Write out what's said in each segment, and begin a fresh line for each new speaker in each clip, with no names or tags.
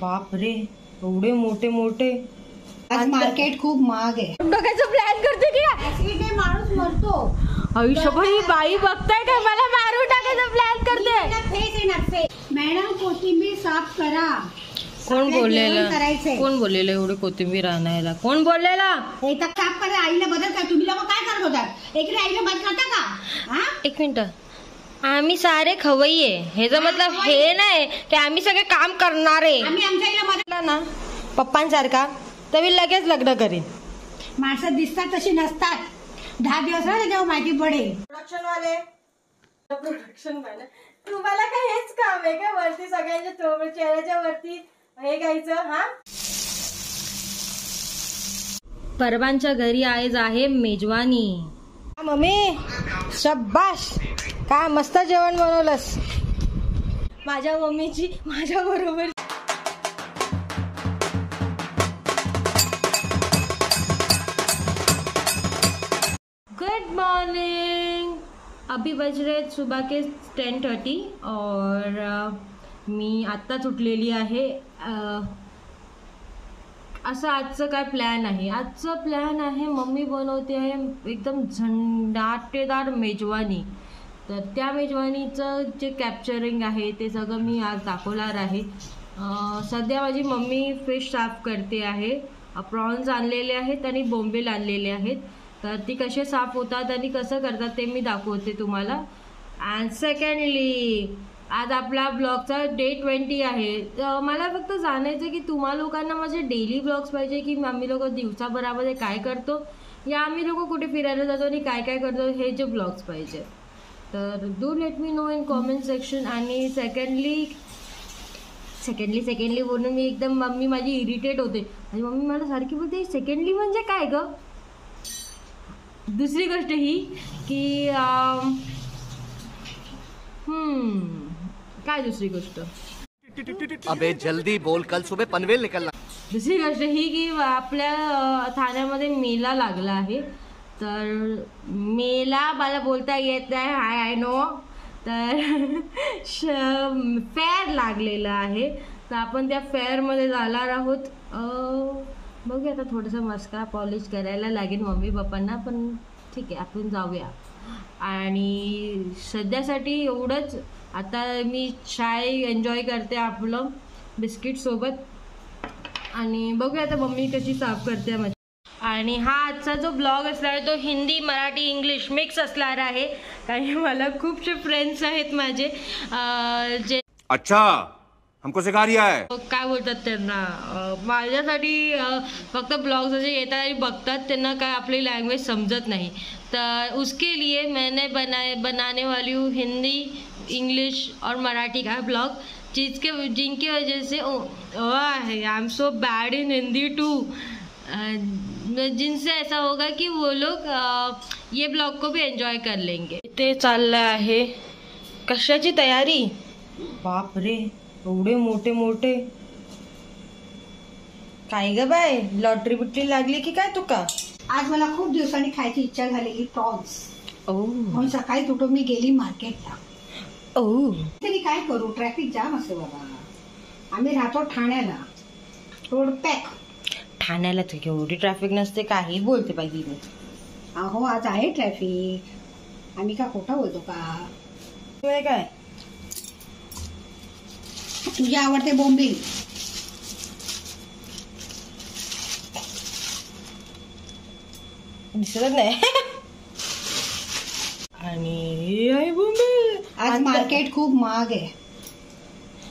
बाप रे, एवढे मोठे मोठे.
आज मार्केट खूप महाग आहे.
डोक्याचं प्लॅन करते की
ऍक्सिडेंट माणूस मरतो.
आयुष्यभर ही बाई बघताय का मला मारून टाकायचा प्लॅन करते.
मॅडम कोथिंबीर साफ करा.
कोण बोललेलं
करायचंय?
कोण बोललेलं एवढी कोथिंबीर आणायला? कोण बोललेला?
एकदा साफ करा. आईला बदल काय? तुम्ही लोक काय करत होतात? इकडे आईला बदल खाता का?
एक मिनिट, आम्ही सारे खवई आहे. ह्याचा मतलब हे नाही की आम्ही सगळे काम करणार आहे.
आम्ही आमच्या आईला बदल
ना पप्पांसारखा तर मी लगेच लग्न करीन.
माणसं दिसतात तशी नसतात. 10 दिवस राहिले तेव्हा माहिती पडेल.
प्रोडक्शन वाले तुम्हाला काय हेच काम आहे का? वरती सगळ्यांच्या चेहऱ्याच्या वरती हे घ्यायचं. हा, परवांच्या घरी आज आहे मेजवानी. मम्मी शब्बाश, काय मस्त जेवण बनवलंस. माझ्या मम्मीची माझ्या बरोबर. Good morning. अभी बज रहे सुबह के 10:30 और मी आत्ताच उठलेली आहे. असं आजचं काय प्लॅन आहे? आजचं प्लॅन आहे मम्मी बनवते आहे एकदम झंडाटेदार मेजवानी. तर त्या मेजवानीचं जे कॅप्चरिंग आहे ते सगळं मी आज दाखवणार आहे. सध्या माझी मम्मी फिश साफ करते आहे. प्रॉन्स आणलेले आहेत आणि बोंबील आणलेले आहेत. तर ती कसे साफ होतात आणि कसं करतात ते मी दाखवते तुम्हाला. अँड सेकंडली आज आपला ब्लॉगचा डे 20 आहे. मला फक्त जाणायचं की तुम्हा लोकांना माझे डेली ब्लॉग्स पाहिजे की आम्ही लोक दिवसाभरामध्ये काय करतो या आम्ही लोक कुठे फिरायला जातो आणि काय काय करतो हे जे ब्लॉग्स पाहिजे. तर do let me know in comment section. आणि सेकंडली बोलून मी एकदम मम्मी माझी इरिटेट होते. आणि मम्मी मला सारखी बोलते सेकंडली म्हणजे काय ग. दुसरी गोष्ट ही की काय दुसरी गोष्ट,
अबे जल्दी बोल, कल सुबह पनवेल निकलना.
दुसरी गोष्ट ही की आपल्या ठाण्यामध्ये मेला लागला आहे. तर मेला मला बोलता येत नाही, आय नो. तर फेअर लागलेला आहे. तर आपण त्या फेअरमध्ये जाणार आहोत. बघूया आता थोडंसं मस्का पॉलिश करायला लागेल मम्मी पप्पांना, पण ठीक आहे आपण जाऊया. आणि सध्यासाठी एवढंच. आता मी चाय एन्जॉय करते आपलं बिस्किटसोबत. आणि बघूया आता मम्मी कशी साफ करते माझी. आणि हा आजचा जो ब्लॉग असणार आहे तो हिंदी मराठी इंग्लिश मिक्स असणार आहे. कारण मला खूपसे फ्रेंड्स आहेत माझे जे
अच्छा हमको सिखा रिया है.
काय बोलतात त्यांना माझ्यासाठी फक्त ब्लॉग्स असे येतात आणि बघतात, त्यांना काय आपली लँग्वेज समजत नाही. तर उसके लिए मैंने बनाने वाली हूँ हिंदी इंग्लिश और मराठी का ब्लॉग जिनकी वजह से I am so bad in Hindi too. जिनसे ऐसा होगा कि वो लोग ये ब्लॉग को भी एंजॉय कर लेंगे. ते चाललं आहे कशाची तयारी. बाप रे, एवढे मोठे मोठे. काय ग बाय, लॉटरी बिटरी लागली की काय तुका?
आज मला खूप दिवसांनी खायची इच्छा झालेली प्रॉन्स. म्हणून सकाळी उठून मी गेली मार्केटला. तरी काय करू, ट्रॅफिक जाम असते बाबा. आम्ही राहतो ठाण्याला, रोड पॅक.
ठाण्याला तर एवढी ट्रॅफिक नसते, काही बोलते पाहिजे.
अहो आज आहे ट्रॅफिक. आम्ही का खोटं बोलतो का?
काय
तुझे आवडते बोंबील.
दिसत नाही. आणि बोंबील.
आज मार्केट खूप महाग आहे.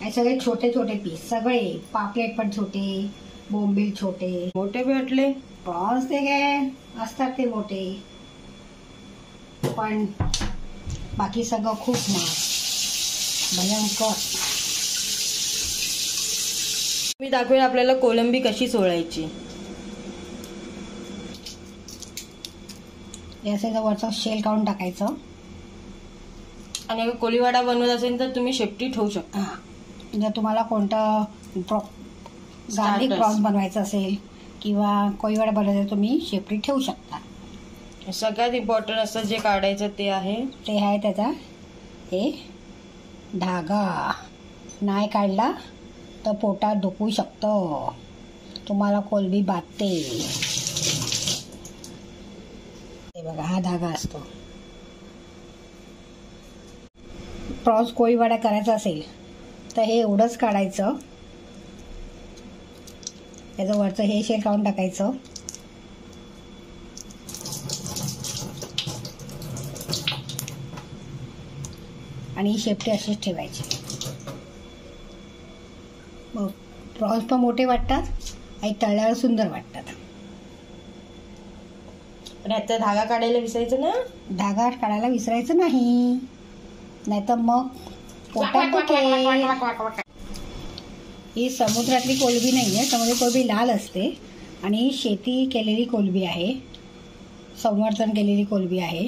आणि सगळे छोटे छोटे पीस, सगळे पापलेट पण छोटे, बोंबील छोटे.
मोठे भेटले.
प्रॉन्स ते काय असतात ते मोठे, पण बाकी सगळं खूप महाग, भयंकर.
मी दाखवेन आपल्याला कोलंबी कशी सोलायची.
याचं वरचं शेल काढून टाकायचं.
आणि अगर कोळीवाडा बनवत असेल तर तुम्ही शेपटी ठेवू शकता.
जर तुम्हाला कोणतं गार्लिक प्रॉन्स बनवायचं असेल किंवा कोळीवाडा बनवायचं तुम्ही शेपटी ठेवू शकता.
सगळ्यात इम्पॉर्टंट असं जे काढायचं ते आहे
त्याचा हे धागा. नाही काढला तर पोटात दुखू शकतं. तुम्हाला कोलबी बाधते. हे बघा, हा धागा असतो. प्रॉन्स कोळीवाडा करायचा असेल तर हे एवढंच काढायचं. त्याचं वरचं हे शेल काढून टाकायचं. आणि ही शेपटी अशीच ठेवायची. मग प्रॉन्स पण मोठे वाटतात आणि तळल्यावर सुंदर वाटतात.
ह्याचा धागा काढायला विसरायचं ना. धागा
काढायला विसरायचं नाही, नाहीतर मग पोटात दुखेल. ही समुद्रातली कोलबी नाही आहे. समुद्री कोलबी लाल असते आणि ही शेती केलेली कोलबी आहे, संवर्धन केलेली कोलबी आहे.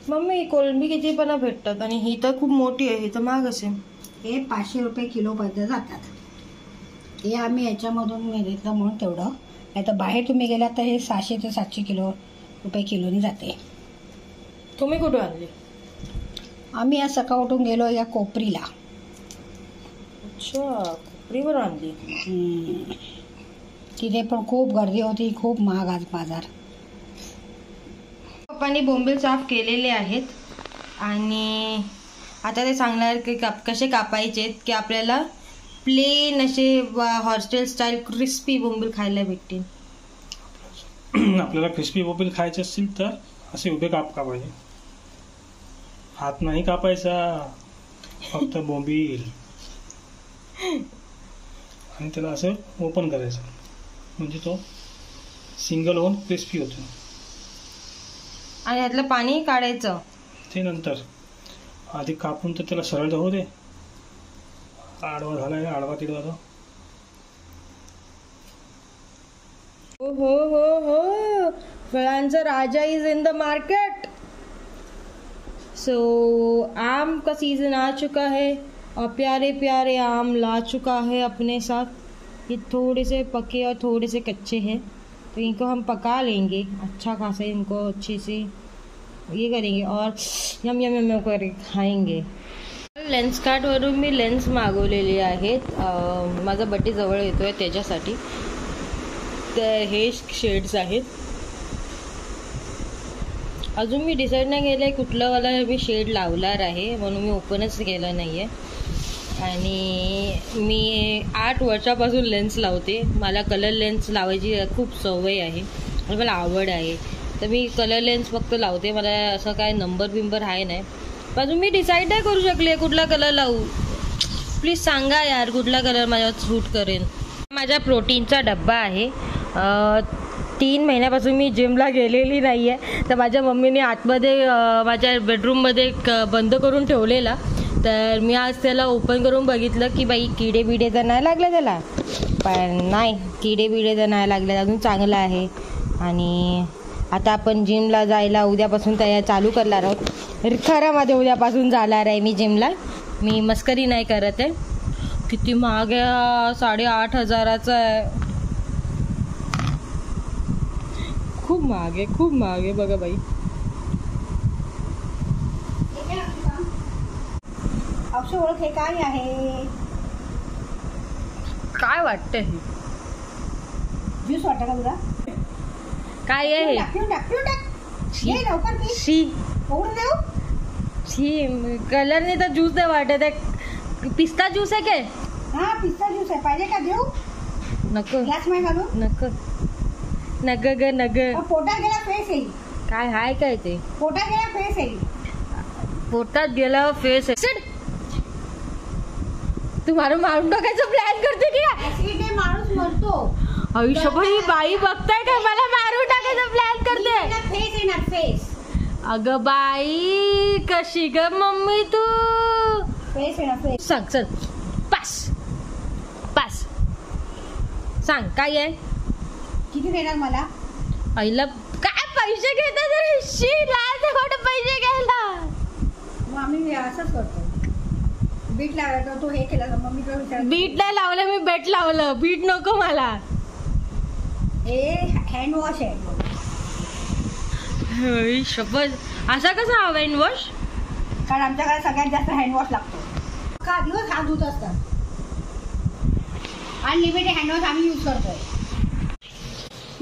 मम्मी कोलंबी किती पण भेटतात आणि ही तर खूप मोठी आहे. ही तर महाग असेल.
हे 500 रुपये किलो पर्यंत जातात. हे आम्ही याच्यामधून घेतलं म्हणून तेवढं. नाही तर बाहेर तुम्ही गेलात तर हे 600 ते 700 रुपये किलोनी जाते.
तुम्ही कुठे आणली?
आम्ही आज सकाळ उठून गेलो या कोपरीला.
अच्छा, कोपरीवर आणली.
तिथे पण खूप गर्दी होती, खूप महाग आज बाजार.
पप्पांनी बोंबील साफ केलेले आहेत आणि आता ते सांगणार की कसे कापायचे की आपल्याला प्लेन असे हॉस्टेल स्टाईल क्रिस्पी बोंबील खायला भेटतील.
आपल्याला क्रिस्पी बोंबील खायचे असतील तर असे उभे कापायचे. हात नाही कापायचा, फक्त बोंबील. आणि त्याला असं ओपन करायचं म्हणजे तो सिंगल होऊन क्रिस्पी होतो.
आणि यातलं पाणी काढायचं
ते नंतर. आधी कापून तर त्याला सरळ होऊ दे. आडवा झाला आहे, आडवा तिडवा तो.
हो हो हो हो, फळांचा राजा is in the market. So आम का सीजन आ चुका है और प्यारे प्यारे आम ला चुका है अपने साथ. ये थोड़े से पके और थोड़े से कच्चे हैं, तो इनको हम पका लेंगे अच्छा खासा. इनको अच्छे से ये करेंगे और यम यम यम करके खाएंगे. लेन्स कार्टवरून मी लेन्स मागवलेले आहेत. माझा बड्डे जवळ येतोय त्याच्यासाठी. तर हे शेड्स आहेत. अजून मी डिसाईड नाही केलं आहे कुठलं वाला मी शेड लावणार आहे, म्हणून मी ओपनच केलं नाही आहे. आणि मी 8 वर्षापासून लेन्स लावते. मला कलर लेन्स लावायची खूप सवय आहे आणि मला आवड आहे. तर मी कलर लेन्स फक्त लावते. मला असं काय नंबर बिंबर आहे नाही. अजून मी डिसाईड नाही करू शकले कुठला कलर लावू. प्लीज सांगा यार कुठला कलर माझ्यावर सूट करेन. माझा प्रोटीनचा डब्बा आहे. 3 महिन्यापासून मी जिमला गेलेली नाही आहे. तर माझ्या मम्मीने आतमध्ये माझ्या बेडरूममध्ये बंद करून ठेवलेला. तर मी आज त्याला ओपन करून बघितलं की बाई किडे बिडे तर नाही लागले त्याला. पण नाही, किडे बिडे तर नाही लागले, अजून चांगलं आहे. आणि आता आपण जिमला जायला उद्यापासून तयार चालू करणार आहोत. खरं उद्यापासून जाणार आहे मी जिमला. मी मस्करी नाही करत आहे. किती महाग आहे, 8,500 आहे. खूप महाग आहे, खूप महाग आहे. बघा बाई.
अक्षय ओळख हे काय आहे?
काय वाटतं हे?
ज्यूस वाटतं का तुला?
काय आहे हे? शी शी, कलरने तर ज्यूस नाही वाटत आहे. पिस्ता ज्यूस आहे काय?
हा, पिस्ता ज्यूस आहे. पाहिजे का देऊ?
नको
ग्लास नाही घालून.
नको नग ग नग.
पोटात गेला फेस येईल.
काय हाय काय ते?
पोटात गेला फेस येईल.
पोटात गेला फेस. तू मारून टाकायचं प्लॅन करते की
माणूस मरतो.
आयुष्य ही बाई बघताय का मला मारून टाकायचं प्लॅन करते.
फेस येणार फेस.
अगं बाई कशी ग मम्मी तू.
फेस येणार फेस.
सांग चल. पास पास सांग काय आहे.
किती देणार मला?
आईला काय पैसे घेतात रे. शी लाज वाटत पैसे घ्यायला.
मग आम्ही असंच करतो. बीट लावायचं, तो हे केलं तर मग मी तुला विचार.
बीट नाही लावलं मी, बेट लावलं. बीट नको मला.
हे हँड वॉश आहे.
शपथ. असा कसा हवा हँड वॉश?
कारण आमच्याकडे सगळ्यात जास्त हँड वॉश लागतो. का दिवस हात धुत असतात. अनलिमिटेड हँडवॉश आम्ही यूज करतोय.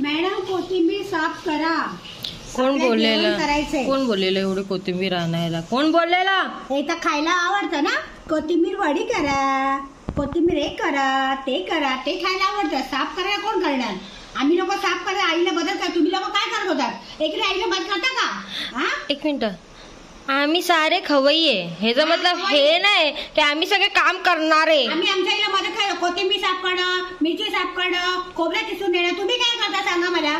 मॅडम कोथिंबीर साफ करा.
कोण
आपल्याला
बोललेलं
जेवण करायचंय.
कोण बोललेलं एवढी कोथिंबीर आणायला? कोण बोललेला?
हे तर खायला आवडतं ना. कोथिंबीर वडी करा, कोथिंबीर हे करा, ते खायला आवडतं. साफ करायला कोण करणार? आम्ही लोक साफ करायला आईला बदल काय? तुम्ही लोक काय करत होतात? एकरी आईला बदल करता का? हा,
एक मिनिट. आम्ही सारे खवय्ये, ह्याचा मतलब हे नाही की आम्ही सगळे काम करणारे.
आम्ही आमच्या आईला मदत करा. कोथिंबीर साफ करणं, मिरची साफ करणं, खोबऱ्या किसून देणं. तुम्ही काय करता सांगा मला?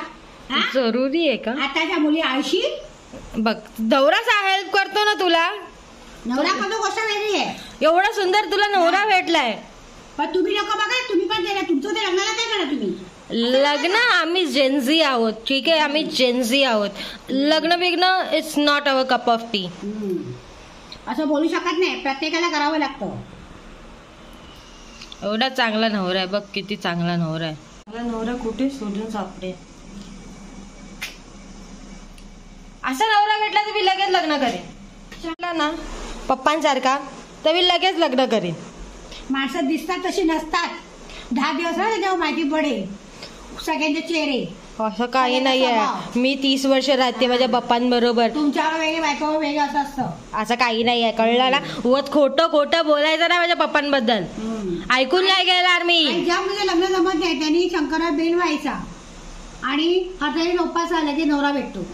हा?
जरुरी आहे का?
आताच्या मुली आळशी.
बघ, दौरा हेल्प करतो ना तुला.
नवरा करतो गोष्ट वेगळी आहे.
एवढा सुंदर तुला नवरा भेटलाय.
पण तुम्ही लोक बघा, तुम्ही पण केलं. तुमचं ते लग्नाला काय करा तुम्ही?
लग्न आम्ही जेनझी आहोत, ठीक आहे, आम्ही जेनझी आहोत. लग्न begin it's not our cup of T.
असं बोलू शकत नाही. प्रत्येकाला करावं लागतं.
एवढा चांगला नवरा आहे बघ, किती चांगला नवरा आहे. चांगला नवरा कुठे शोधून सापडे. असा नवरा भेटला तर मी लगेच लग्न करेन. चला ना पप्पांसारखा, तर मी लगेच लग्न करेन.
माणसं दिसतात तशी नसतात. 10 दिवस ना तेव्हा माहिती पडेल सगळ्यांचे चेहरे.
असं काही नाहीये. मी 30 वर्ष राहते माझ्या पप्पांबरोबर.
तुमच्यावर वेगळे, बायकोवर वेगळं असं असतं.
असं काही नाहीये, कळलं ना? उगाच खोटं खोटं बोलायचं ना माझ्या पप्पांबद्दल. ऐकून नाही गेणार मी.
आणि ज्या म्हणजे लग्न जमत नाही त्यांनी शंकरवार बेल व्हायचा आणि हरताळी उपास आला की नवरा भेटतो.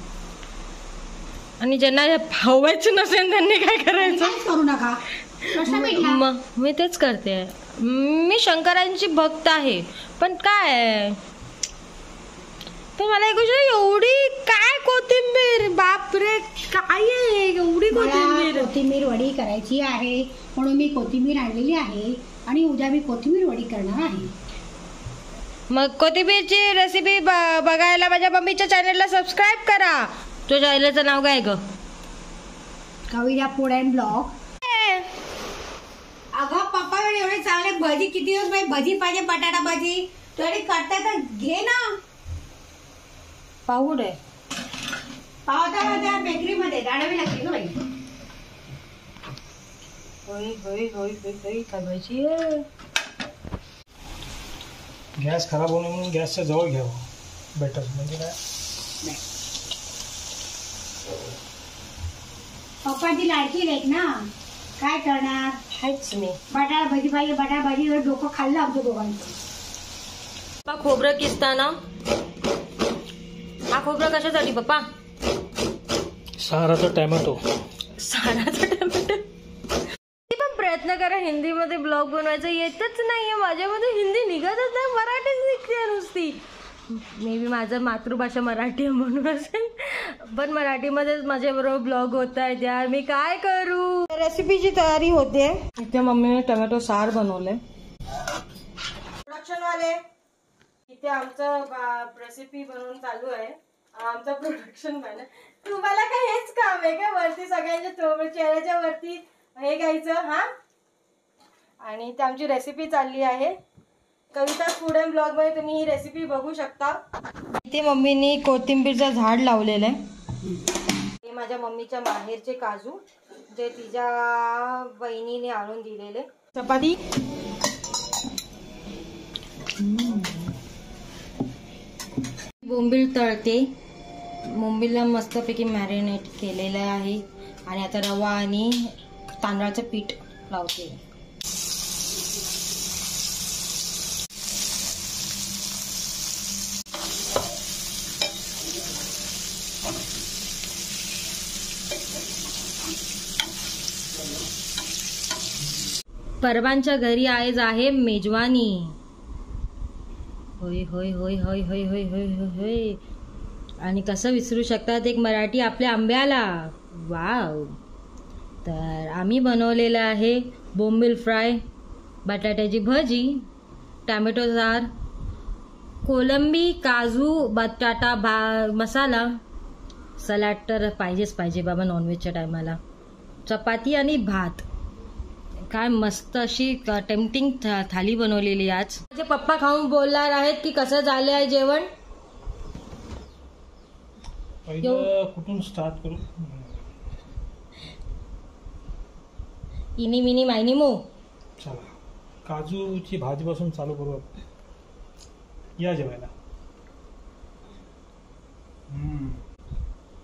आणि ज्यांना हवायचं नसेल त्यांनी काय करायचं?
काहीच करू नका. प्रश्न भेटला.
मग मी तेच करते. मी शंकरांची भक्त आहे, पण काय, पण मला एक गोष्ट, एवढी काय कोथिंबीर, बापरे काय आहे एवढी कोथिंबीर?
कोथिंबीर वडी करायची आहे म्हणून मी कोथिंबीर आणलेली आहे आणि उद्या मी कोथिंबीर वडी करणार आहे.
मग कोथिंबीरची रेसिपी बघायला माझ्या मम्मीच्या चॅनलला सबस्क्राईब करा. तुझ्या चॅनलचं नाव काय ग?
कविता फूड अँड ब्लॉग. अगं पप्पा एवढे चांगले भजी, किती दिवस भजी पाहिजे, बटाटा भजी तरी करता तर घे ना.
पाऊड आहे.
पावता त्या बेकरी मध्ये गाडावी लागते ग बाई.
होय होय होय होय काय भाजी आहे.
गॅस खराब होणे म्हणून गॅसच्या जवळ घ्यावं बेटर. म्हणजे काय,
पप्पाची लाडकी लेक ना, काय करणार?
हायच मी.
बटाटा भजी पाहिजे, बटाटा भजी डोकं खाल्लं आमचं दोघांचं.
पप्पा खोबरं किसताना, हा खोबरं कशासाठी पप्पा?
साराचा टॅमॅटो.
साराचा टोमॅटो. पण प्रयत्न करा हिंदीमध्ये ब्लॉग बनवायचा, येतच नाहीये माझ्यामध्ये. हिंदी निघतच नाही, मराठीच निघते नुसती. मे बी माझं मातृभाषा मराठी आहे म्हणून असेल, पण मराठीमध्येच माझ्याबरोबर ब्लॉग होत आहेत यार. मी काय करू? रेसिपीची तयारी होते. इथे मम्मीने टोमॅटो सार बनवले. प्रोडक्शन वाले इथे आमचं रेसिपी बनवून चालू आहे. आमचा प्रोडक्शन मॅन. तुम्हाला काय हेच काम आहे का? वरती सगळ्यांच्या चेहऱ्याच्या वरती हे घ्यायचं हा. आणि ते आमची रेसिपी चालली आहे. कविता फूड अँड ब्लॉग मध्ये तुम्ही ही रेसिपी बघू शकता. इथे मम्मीने कोथिंबीरचं झाड लावलेलं आहे. हे माझ्या मम्मीच्या माहेरचे काजू, जे तिच्या बहिणीने आणून दिलेले. चपाती, बोंबील तळते. बोंबीलला मस्तपैकी मॅरिनेट केलेलं आहे. आणि आता रवा आणि तांदळाचं पीठ लावते. परवांच्या घरी आज आहे मेजवानी. होय होय होय होय होय होय होय होय होय. आणि कसं विसरू शकतात एक मराठी आपल्या आंब्याला. वाव. तर आम्ही बनवलेलं आहे बोंबील फ्राय, बटाट्याची भजी, टॅमॅटो सार, कोलंबी, काजू, बटाटा मसाला, सलाड तर पाहिजेच पाहिजे बाबा नॉनव्हेजच्या टायमाला, चपाती आणि भात. काय मस्त अशी टेम्पटिंग थाली बनवलेली आज. माझे पप्पा खाऊन बोलणार आहेत की कसं झालं आहे जेवण.
कुठून स्टार्ट करू?
इनी मिनी मायनी मो.
चला काजूची भाजीपासून चालू करू आपण. या जेवायला.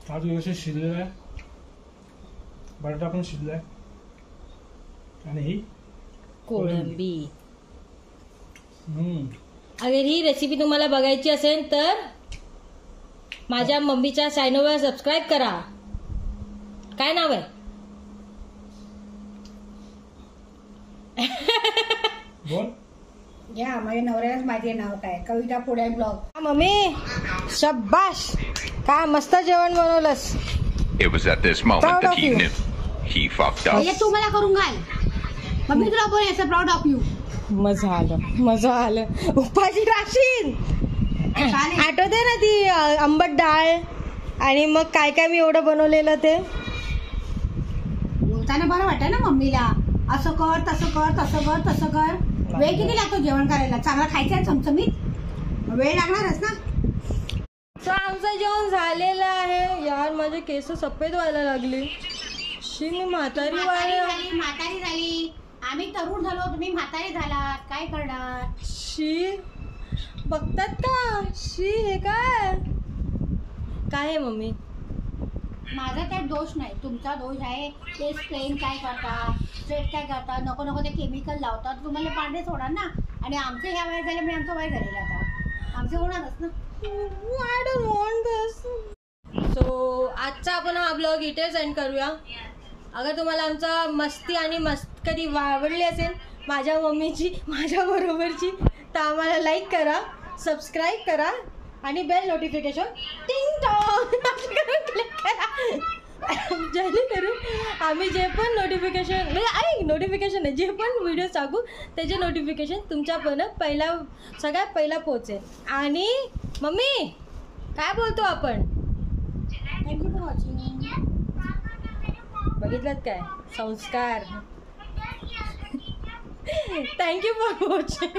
काजू व्यवस्थित शिजलेला आहे, बटाटा पण शिजलाय आणि ही
कोळंबी. अगर ही रेसिपी तुम्हाला बघायची असेल तर माझ्या मम्मीच्या चॅनलवर सबस्क्राईब करा. काय नाव आहे?
बोल.
या माझ्या नवऱ्यालाच माहिती आहे नाव काय, कविता पुढे ब्लॉग.
मम्मी शब्बाश, काय मस्त जेवण बनवलंस.
It was at this moment
Proud
that
of
he
you.
knew he fucked up.
हे तू मला करून घाल. मम्मी तुला पण याचं प्राऊड ऑफ यू.
मजा आलं. उपाशी राशीन. आठवते ना ती आंबट डाळ आणि मग काय काय मी एवढं बनवलेलं ते.
बोलताना बरं वाटतं ना मम्मीला, असं कर तसं कर तसं कर तसं कर. वेळ किती लागतो जेवण करायला? चांगला खायचं चमचमीत वेळ लागणारच ना.
तर आमचं जेवण झालेलं आहे. यार माझे केस सफेद व्हायला लागले. शी मी म्हातारी
म्हातारी झाली. आम्ही तरुण झालो, तुम्ही म्हातारी झालात, काय करणार.
शी बघतात का? शी हे काय आहे मम्मी?
माझा त्यात दोष नाही, तुमचा दोष आहे. ते स्ट्रेन काय करतात, स्ट्रेट काय करतात, नको नको ते केमिकल लावतात, तुम्हाला पांढरेच होणार ना. आणि आमचं ह्या वय झालं, मी आमचं वय झालेलं आता, आमचं होणारच ना.
I don't want this. So आजचा आपण हा ब्लॉग इथेच एंड करूया. अगर तुम्हाला आमचा मस्ती आणि मस्करी आवडली असेल माझ्या मम्मीची, माझ्या बरोबरची, तर आम्हाला लाईक करा, सबस्क्राईब करा आणि बेल नोटिफिकेशन टिंग टॉंग क्लिक करा, जेणेकरून आम्ही जे पण नोटिफिकेशन नाही, जे पण व्हिडिओ टाकू त्याचे नोटिफिकेशन तुमच्यापर्यंत सगळ्यात पहिला पोहोचेल. आणि मम्मी काय बोलतो आपण?
Thank you for watching.
बघितलं काय संस्कार. Thank you for watching.